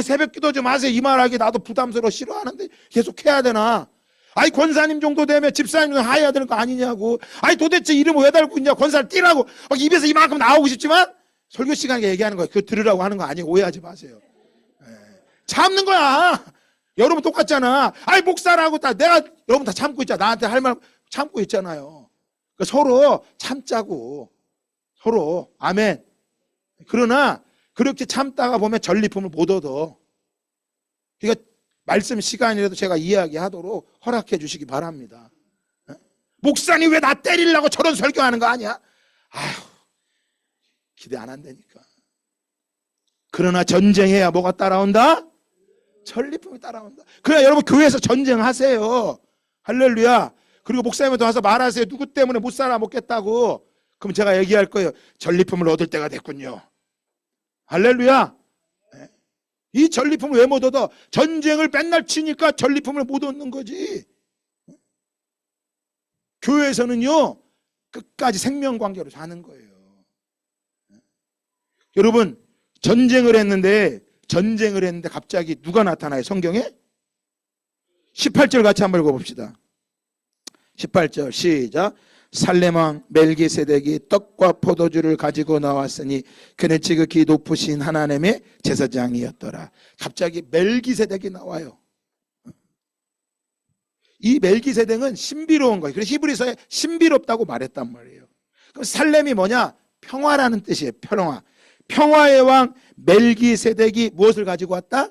Speaker 1: 새벽 기도 좀 하세요. 이 말하기 나도 부담스러워 싫어하는데 계속 해야 되나? 권사님 정도 되면 집사님 정도 해야 되는 거 아니냐고. 도대체 이름을 왜 달고 있냐? 권사를 띠라고 막 입에서 이만큼 나오고 싶지만 설교 시간에 얘기하는 거예요. 그거 들으라고 하는 거 아니에요. 오해하지 마세요. 참는 거야. 여러분 똑같잖아. 목사라고 내가 여러분 다 참고 있잖아. 나한테 할 말 참고 있잖아요. 그러니까 서로 참자고. 서로. 아멘. 그러나 그렇게 참다가 보면 전리품을 못 얻어. 그러니까 말씀 시간이라도 제가 이야기하도록 허락해 주시기 바랍니다. 목사님 왜 나 때리려고 저런 설교하는 거 아니야? 아휴, 기대 안 한다니까. 그러나 전쟁해야 뭐가 따라온다? 전리품이 따라온다. 그러나 여러분 교회에서 전쟁하세요. 할렐루야. 그리고 목사님한테 와서 말하세요. 누구 때문에 못 살아 먹겠다고. 그럼 제가 얘기할 거예요. 전리품을 얻을 때가 됐군요. 할렐루야. 이 전리품을 왜 못 얻어? 전쟁을 맨날 치니까 전리품을 못 얻는 거지. 교회에서는요 끝까지 생명관계로 사는 거예요. 여러분 전쟁을 했는데 갑자기 누가 나타나요? 성경에? 18절 같이 한번 읽어봅시다. 18절 시작. 살렘왕 멜기세덱이 떡과 포도주를 가지고 나왔으니 그는 지극히 높으신 하나님의 제사장이었더라. 갑자기 멜기세덱이 나와요. 이 멜기세덱은 신비로운 거예요. 그래서 히브리서에 신비롭다고 말했단 말이에요. 그럼 살렘이 뭐냐? 평화라는 뜻이에요. 평화. 평화의 왕 멜기세덱이 무엇을 가지고 왔다?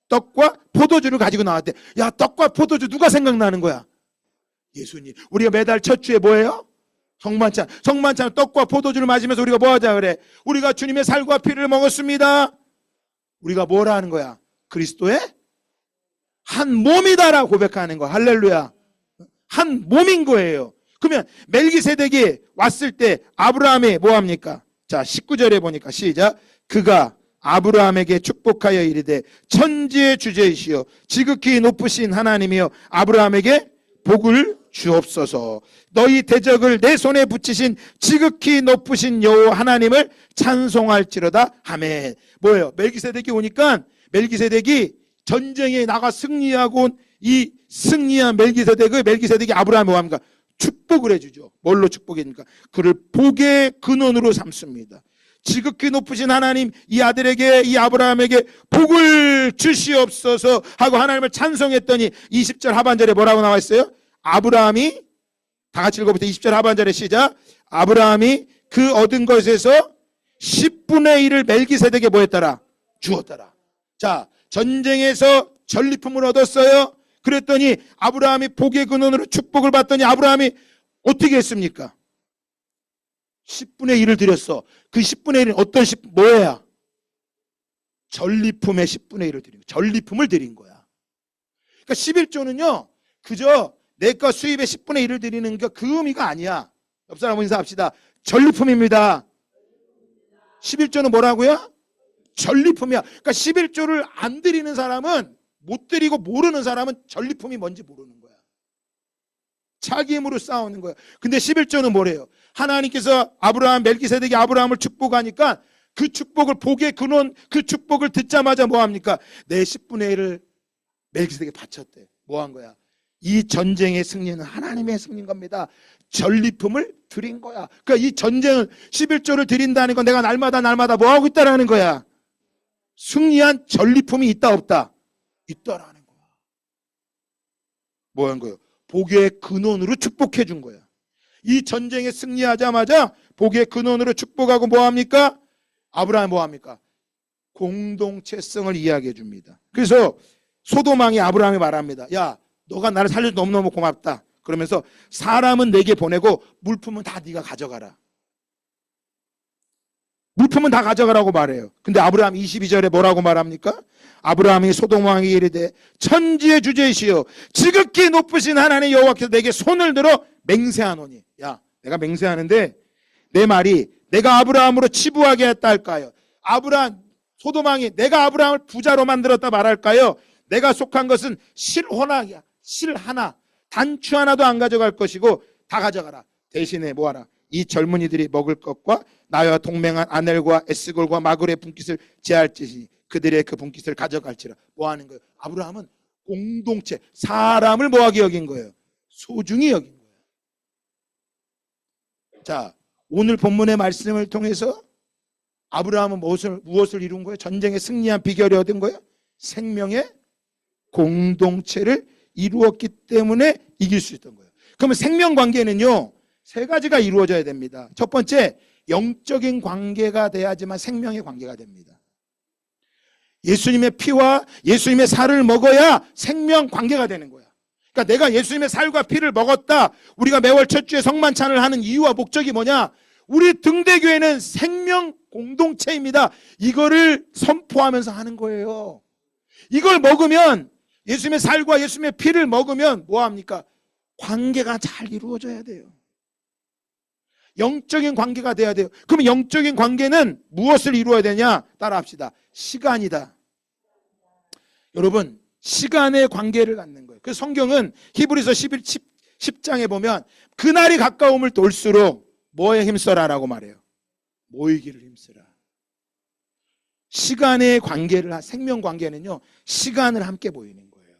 Speaker 1: 떡과 포도주를 가지고 나왔대. 야, 떡과 포도주 누가 생각나는 거야? 예수님. 우리가 매달 첫 주에 뭐예요? 성만찬. 성만찬 떡과 포도주를 마시면서 우리가 뭐 하자 그래? 우리가 주님의 살과 피를 먹었습니다. 우리가 뭘 하는 거야? 그리스도의 한 몸이다라고 고백하는 거. 할렐루야. 한 몸인 거예요. 그러면 멜기세덱이 왔을 때 아브라함이 뭐 합니까? 자, 19절에 보니까 시작. 그가 아브라함에게 축복하여 이르되 천지의 주제이시여 지극히 높으신 하나님이여 아브라함에게 복을 주옵소서. 너희 대적을 내 손에 붙이신 지극히 높으신 여호와 하나님을 찬송할지로다. 아멘. 뭐예요? 멜기세덱이 오니까 멜기세덱이 전쟁에 나가 승리하고 온 이 승리한 멜기세덱이 아브라함이 뭐 합니까? 축복을 해주죠. 뭘로 축복입니까? 그를 복의 근원으로 삼습니다. 지극히 높으신 하나님 이 아들에게 이 아브라함에게 복을 주시옵소서 하고 하나님을 찬송했더니 20절 하반절에 뭐라고 나와 있어요? 아브라함이 다 같이 읽어보세요. 20절 하반절에 시작. 아브라함이 그 얻은 것에서 10분의 1을 멜기세덱에게 뭐 했더라? 주었더라. 자, 전쟁에서 전리품을 얻었어요. 그랬더니 아브라함이 복의 근원으로 축복을 받더니 아브라함이 어떻게 했습니까? 10분의 1을 드렸어. 그 10분의 1은 어떤 뭐야? 전리품의 10분의 1을 드린 거야. 전리품을 드린 거야. 그러니까 11조는요. 그저 내가 수입의 10분의 1을 드리는 게 그 의미가 아니야. 옆 사람 인사합시다. 전리품입니다. 11조는 뭐라고요? 전리품이야. 그러니까 11조를 안 드리는 사람은 못 드리고 모르는 사람은 전리품이 뭔지 모르는 거야. 자기 힘으로 싸우는 거야. 근데 11조는 뭐래요? 하나님께서 아브라함 멜기세덱이 아브라함을 축복하니까 그 축복을 복의 근원 그 축복을 듣자마자 뭐 합니까? 내 10분의 1을 멜기세덱에 바쳤대. 뭐 한 거야? 이 전쟁의 승리는 하나님의 승리인 겁니다. 전리품을 드린 거야. 그러니까 이 전쟁을 11조를 드린다는 건 내가 날마다 뭐 하고 있다라는 거야? 승리한 전리품이 있다 없다? 있다라는 거야. 뭐 한 거예요? 복의 근원으로 축복해 준 거야. 이 전쟁에 승리하자마자 복의 근원으로 축복하고 뭐 합니까? 아브라함 뭐 합니까? 공동체성을 이야기해 줍니다. 그래서 소돔왕이 아브라함이 말합니다. 야, 너가 나를 살려줘서 너무너무 고맙다. 그러면서 사람은 내게 보내고 물품은 다 네가 가져가라. 물품은 다 가져가라고 말해요. 근데 아브라함 22절에 뭐라고 말합니까? 아브라함이 소돔왕에게 이르되 천지의 주제이시여 지극히 높으신 하나님 여호와께서 내게 손을 들어 맹세하노니. 야, 내가 맹세하는데 내 말이 내가 아브라함으로 치부하게 했다 할까요? 소돔왕이 내가 아브라함을 부자로 만들었다 말할까요? 내가 속한 것은 실 하나 단추 하나도 안 가져갈 것이고 다 가져가라. 대신에 뭐하라? 이 젊은이들이 먹을 것과 나와 동맹한 아넬과 에스골과 마굴의 분깃을 제할지니 그들의 그 분깃을 가져갈지라. 뭐 하는 거예요? 아브라함은 공동체 사람을 뭐하게 여긴 거예요? 소중히 여긴 거예요. 자, 오늘 본문의 말씀을 통해서 아브라함은 무엇을 이룬 거예요? 전쟁에 승리한 비결이 얻은 거예요? 생명의 공동체를 이루었기 때문에 이길 수 있던 거예요. 그러면 생명관계는요, 세 가지가 이루어져야 됩니다. 첫 번째, 영적인 관계가 돼야지만 생명의 관계가 됩니다. 예수님의 피와 예수님의 살을 먹어야 생명 관계가 되는 거야. 그러니까 내가 예수님의 살과 피를 먹었다. 우리가 매월 첫 주에 성만찬을 하는 이유와 목적이 뭐냐? 우리 등대교회는 생명 공동체입니다. 이거를 선포하면서 하는 거예요. 이걸 먹으면, 예수님의 살과 예수님의 피를 먹으면 뭐합니까? 관계가 잘 이루어져야 돼요. 영적인 관계가 돼야 돼요. 그러면 영적인 관계는 무엇을 이루어야 되냐? 따라합시다. 시간이다. 여러분, 시간의 관계를 갖는 거예요. 그래서 성경은 히브리서 10장에 보면 그날이 가까움을 돌수록 뭐에 힘써라라고 말해요? 모이기를 힘쓰라. 시간의 관계를, 생명 관계는요, 시간을 함께 보이는 거예요.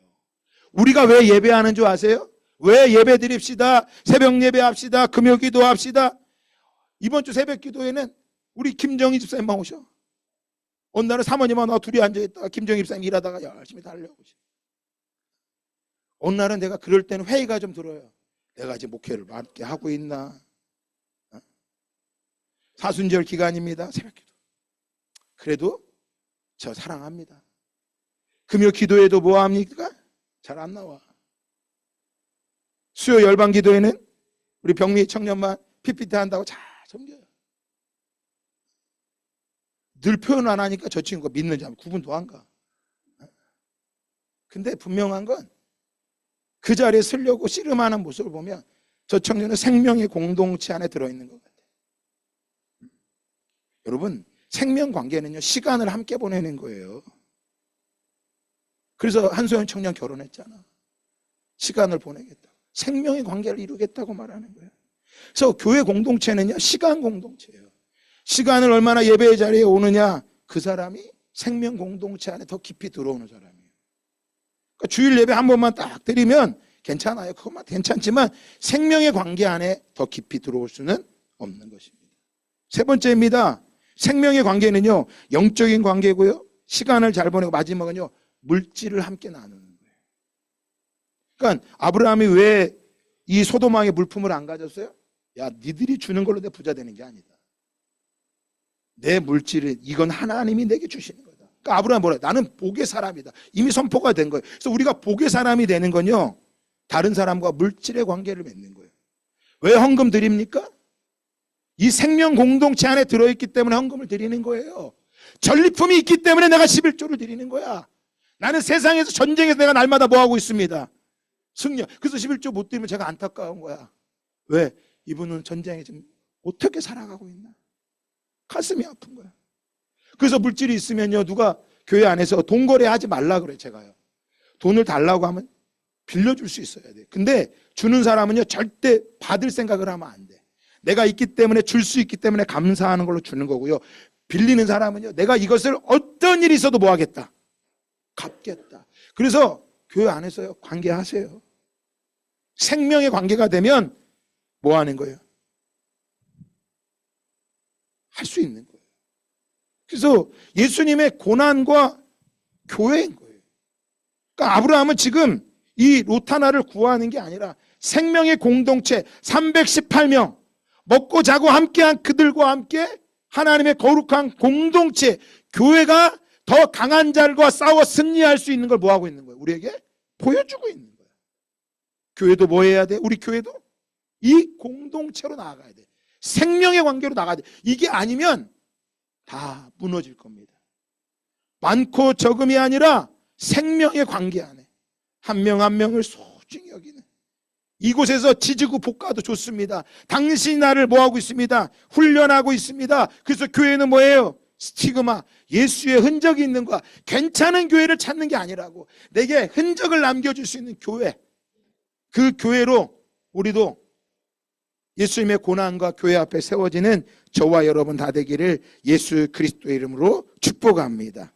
Speaker 1: 우리가 왜 예배하는 줄 아세요? 왜 예배 드립시다, 새벽 예배합시다, 금요 기도합시다. 이번 주 새벽 기도에는 우리 김정희 집사님만 오셔. 어느 날은 사모님하고 나 둘이 앉아있다가 김정희 집사님 일하다가 열심히 달려오셔. 어느 날은 내가 그럴 때는 회의가 좀 들어요. 내가 지금 목회를 맞게 하고 있나? 사순절 기간입니다. 새벽 기도. 그래도 저 사랑합니다. 금요 기도에도 뭐 합니까? 잘 안 나와. 수요 열방 기도에는 우리 병리 청년만 PPT 한다고 잘 섬겨요. 늘 표현 안 하니까 저 친구가 믿는지 구분도 안 가. 근데 분명한 건 그 자리에 서려고 씨름하는 모습을 보면 저 청년은 생명의 공동체 안에 들어있는 것 같아요. 여러분, 생명 관계는요, 시간을 함께 보내는 거예요. 그래서 한소연 청년 결혼했잖아. 시간을 보내겠다. 생명의 관계를 이루겠다고 말하는 거예요. 그래서 교회 공동체는요, 시간 공동체예요. 시간을 얼마나 예배의 자리에 오느냐, 그 사람이 생명 공동체 안에 더 깊이 들어오는 사람이에요. 그러니까 주일 예배 한 번만 딱 드리면 괜찮아요. 그것만 괜찮지만 생명의 관계 안에 더 깊이 들어올 수는 없는 것입니다. 세 번째입니다. 생명의 관계는요, 영적인 관계고요, 시간을 잘 보내고, 마지막은요, 물질을 함께 나누는 거예요. 그러니까 아브라함이 왜 이 소돔왕의 물품을 안 가졌어요? 야, 니들이 주는 걸로 내 부자 되는 게 아니다. 내 물질을, 이건 하나님이 내게 주시는 거다. 그러니까 아브라함이 뭐래? 나는 복의 사람이다. 이미 선포가 된 거예요. 그래서 우리가 복의 사람이 되는 건요, 다른 사람과 물질의 관계를 맺는 거예요. 왜 헌금 드립니까? 이 생명 공동체 안에 들어있기 때문에 헌금을 드리는 거예요. 전리품이 있기 때문에 내가 11조를 드리는 거야. 나는 세상에서, 전쟁에서 내가 날마다 뭐 하고 있습니다? 승려. 그래서 11조 못 드리면 제가 안타까운 거야. 왜? 이분은 전쟁에 지금 어떻게 살아가고 있나? 가슴이 아픈 거야. 그래서 물질이 있으면요, 누가 교회 안에서 돈 거래하지 말라 그래. 제가요, 돈을 달라고 하면 빌려줄 수 있어야 돼. 근데 주는 사람은요, 절대 받을 생각을 하면 안 돼. 내가 있기 때문에, 줄 수 있기 때문에 감사하는 걸로 주는 거고요. 빌리는 사람은요, 내가 이것을 어떤 일이 있어도 뭐 하겠다? 갚겠다. 그래서 교회 안에서요, 관계하세요. 생명의 관계가 되면 뭐 하는 거예요? 할 수 있는 거예요. 그래서 예수님의 고난과 교회인 거예요. 그러니까 아브라함은 지금 이 롯 하나를 구하는 게 아니라 생명의 공동체 318명, 먹고 자고 함께한 그들과 함께 하나님의 거룩한 공동체, 교회가 더 강한 자들과 싸워 승리할 수 있는 걸 뭐 하고 있는 거예요? 우리에게 보여주고 있는 거예요. 교회도 뭐 해야 돼? 우리 교회도 이 공동체로 나아가야 돼. 생명의 관계로 나가야 돼. 이게 아니면 다 무너질 겁니다. 많고 적음이 아니라 생명의 관계 안에 한 명 한 명을 소중히 여기는, 이곳에서 지지고 볶아도 좋습니다. 당신이 나를 뭐하고 있습니다? 훈련하고 있습니다. 그래서 교회는 뭐예요? 스티그마, 예수의 흔적이 있는 거야. 괜찮은 교회를 찾는 게 아니라고, 내게 흔적을 남겨줄 수 있는 교회, 그 교회로 우리도 예수님의 고난과 교회 앞에 세워지는 저와 여러분 다 되기를 예수 그리스도의 이름으로 축복합니다.